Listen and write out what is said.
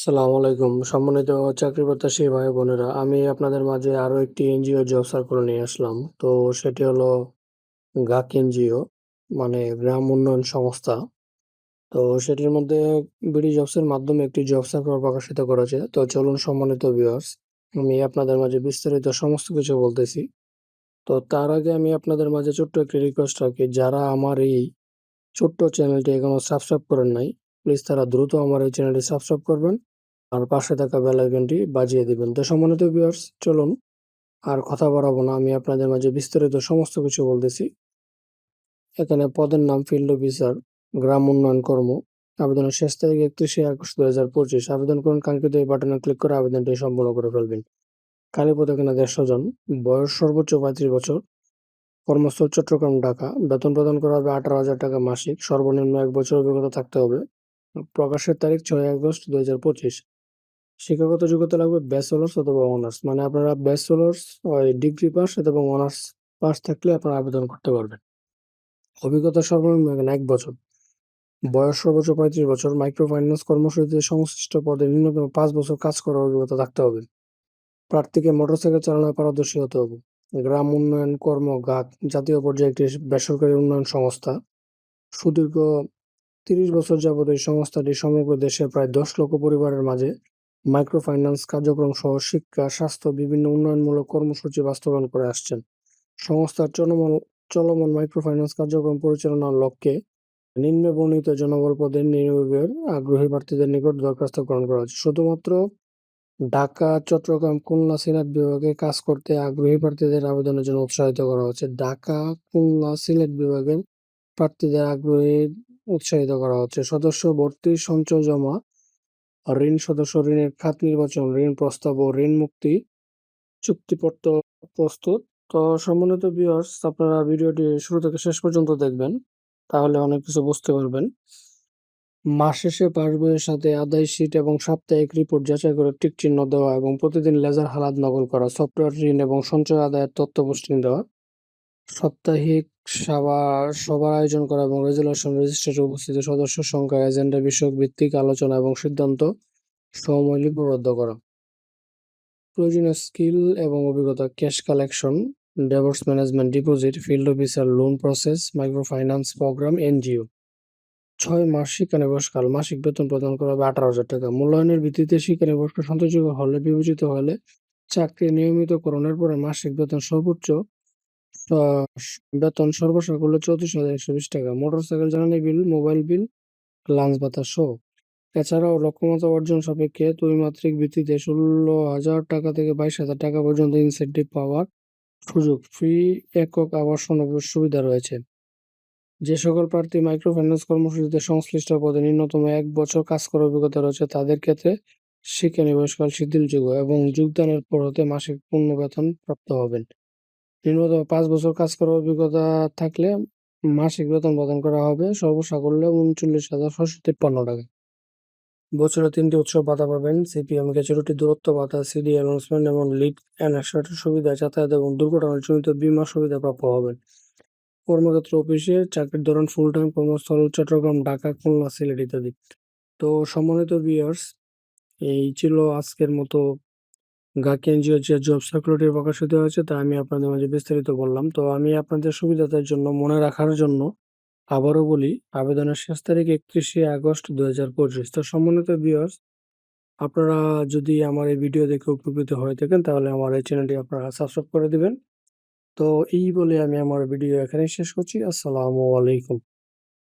আসসালামু আলাইকুম। সম্মানিত চাকরি প্রত্যাশী ভাই বোনেরা, আমি আপনাদের মাঝে আরো একটি এনজিও জব সার্কুলার নিয়ে আসলাম। তো সেটি হলো গাক এনজিও, মানে গ্রাম উন্নয়ন সংস্থা। তো সেটির মধ্যে বিডি জবস এর মাধ্যমে একটি জব সার্কুলার প্রকাশিত করেছে। তো চলুন সম্মানিত ভিউয়ার্স, আমি আপনাদের মাঝে বিস্তারিত সমস্ত কিছু বলতেছি। তো তার আগে আমি আপনাদের মাঝে ছোট্ট একটি রিকোয়েস্ট রাখি, যারা আমার এই ছোট্ট চ্যানেলটি এখনো সাবস্ক্রাইব করেন নাই, প্লিজ তারা দ্রুত আমার এই চ্যানেলটি সাবস্ক্রাইব করবেন আর পাশে থাকা বেল আইকনটি বাজিয়ে দিবেন। তো সম্মানিত ভিউয়ার্স, চলুন আর কথা বাড়াবো না, আমি আপনাদের মাঝে বিস্তারিত সমস্ত কিছু বলতেছি। এখানে পদের নাম ফিল্ড অফিসার, গ্রাম উন্নয়ন কর্ম। আবেদনের শেষ তারিখ 31শে আগস্ট 2025। আবেদন করুন, কাঙ্ক্ষিত এই বাটনে ক্লিক করে আবেদনটি সম্পূর্ণ করে ফেলবেন। খালি পদ এখানে 150 জন, বয়স সর্বোচ্চ 35 বছর, কর্মস্থল চট্টগ্রাম, ঢাকা। বেতন প্রদান করা হবে 18,000 টাকা মাসিক, সর্বনিম্ন 1 বছর অভিজ্ঞতা থাকতে হবে। প্রকাশের তারিখ 6 আগস্ট 2025। শিক্ষাগত যোগ্যতা লাগবে ব্যাচেলর্স অথবা অনার্স, মানে আপনারা ব্যাচেলর্স ডিগ্রি পাস অথবা অনার্স পাস থাকলে আপনারা আবেদন করতে পারবেন। অভিজ্ঞতা সর্বনিম্ন এখানে 1 বছর, বয়স সর্বোচ্চ 35 বছর, মাইক্রো ফাইন্যান্স কর্মসূচিতে সংশ্লিষ্ট পদে ন্যূনতম 5 বছর কাজ করার অভিজ্ঞতা থাকতে হবে। প্রার্থীকে মোটরসাইকেল চালানোয় পারদর্শী হতে হবে। গ্রাম উন্নয়ন কর্ম গাক জাতীয় পর্যায়ে একটি বেসরকারি উন্নয়ন সংস্থা। সুদীর্ঘ 30 বছর যাবৎ এই সংস্থাটি সমগ্র দেশে প্রায় 10 লক্ষ পরিবারের মাঝে মাইক্রো ফাইন্যান্স কার্যক্রম সহ শিক্ষা, স্বাস্থ্য, বিভিন্ন উন্নয়নমূলক কর্মসূচি বাস্তবায়ন করে আসছেন। সংস্থার চলমান মাইক্রো ফাইন্যান্স কার্যক্রম পরিচালনার লক্ষ্যে নিম্নে বর্ণিত জনবল পদে নিয়োগের আগ্রহী প্রার্থীদের নিকট দরখাস্ত গ্রহণ করা হচ্ছে। শুধুমাত্র ঢাকা, চট্টগ্রাম, খুলনা, সিলেট বিভাগে কাজ করতে আগ্রহী প্রার্থীদের আবেদনের জন্য উৎসাহিত করা হচ্ছে। ঢাকা, খুলনা, সিলেট বিভাগের প্রার্থীদের উৎসাহিত করা হচ্ছে। সদস্য ভর্তি, সঞ্চয় জমা, ঋণ সদস্য, ঋণের খাত নির্বাচন, ঋণ প্রস্তাব ও ঋণ মুক্তি চুক্তিপত্র প্রস্তুত। তো সম্মানিত ভিউয়ার্স, আপনারা ভিডিওটি শুরু থেকে শেষ পর্যন্ত দেখবেন, তাহলে অনেক কিছু বুঝতে পারবেন। মাস শেষে পাসবইয়ের সাথে আদায় শীট এবং সাপ্তাহিক রিপোর্ট যাচাই করে টিক চিহ্ন দেওয়া এবং প্রতিদিন লেজার হালাত নকল করা, সফটওয়্যার ঋণ এবং সঞ্চয় আদায়ের তথ্য পোস্টিং দেওয়া, সাপ্তাহিক সভার আয়োজন করা এবং রেজুলেশন রেজিস্ট্রেশনে উপস্থিত সদস্য সংখ্যা, এজেন্ডা বিষয়ক ভিত্তিক আলোচনা এবং সিদ্ধান্ত সময় লিপিবদ্ধ করা। প্রয়োজনীয় স্কিল এবং অভিজ্ঞতা: cash collection, divorce management, deposit, field officer, loan process, micro finance programme, NGO. 6 মাস শিক্ষানিবাসকাল, মাসিক বেতন প্রদান করা হবে 18,000 টাকা। মূল্যায়নের ভিত্তিতে শিক্ষানিবাসকে সন্তোষযোগ্য হলে বিবেচিত হলে চাকরি নিয়মিতকরণের পরে মাসিক বেতন সর্বসাকুল্যে 34,120 টাকা। মোটরসাইকেল জ্বালানি বিল, মোবাইল বিল, লাঞ্চ ভাতা সহ। এছাড়াও লক্ষ্যমাত্রা অর্জন সাপেক্ষে ত্রৈমাত্রিক ভিত্তিতে 16,000 টাকা থেকে 22,000 টাকা পর্যন্ত ইনসেন্টিভ পাওয়ার সুযোগ। ফ্রি একক আবাসন সুবিধা রয়েছে। যে সকল প্রার্থী মাইক্রো ফাইন্যান্স কর্মসূচিতে সংশ্লিষ্ট পদে ন্যূনতম 1 বছর কাজ করার অভিজ্ঞতা রয়েছে, তাদের ক্ষেত্রে শিক্ষানিবাসকাল শিথিলযোগ্য এবং যোগদানের পর হতে মাসিক পূর্ণ বেতন প্রাপ্ত হবেন। ন্যূনতম 5 বছর কাজ করার অভিজ্ঞতা থাকলে মাসিক বেতন প্রদান করা হবে সর্বসাকুল্যে 39,653 টাকা। বছরে 3টি উৎসব ভাতা পাবেন: সিপিএম, গ্র্যাচুইটি, দূরত্ব ভাতা, সিডি অ্যানাউন্সমেন্ট এবং লিড অ্যানেক্সের সুবিধা, যাতায়াত এবং দুর্ঘটনাজনিত বীমা সুবিধা প্রাপ্য হবেন। কর্মক্ষেত্র: অফিসে, চাকরির ধরন ফুল টাইম, কর্মস্থল চট্টগ্রাম, ঢাকা, খুলনা, সিলেট ইত্যাদি। তো সম্মানিত ভিউয়ার্স, এই ছিল আজকের মতো গাক এনজিও যে জব সার্কুলারটি প্রকাশিত হয়েছে, তা আমি আপনাদের মাঝে বিস্তারিত বললাম। তো আমি আপনাদের সুবিধার জন্য, মনে রাখার জন্য আবারও বলি, আবেদনের শেষ তারিখ 31শে আগস্ট 2025। তো সম্মানিত ভিউয়ার্স, আপনারা যদি আমার এই ভিডিও দেখে উপকৃত হয়ে থাকেন, তাহলে আমার এই চ্যানেলটি আপনারা সাবস্ক্রাইব করে দিবেন। তো এই বলে আমি আমার ভিডিও এখানেই শেষ করছি। আসসালামু আলাইকুম।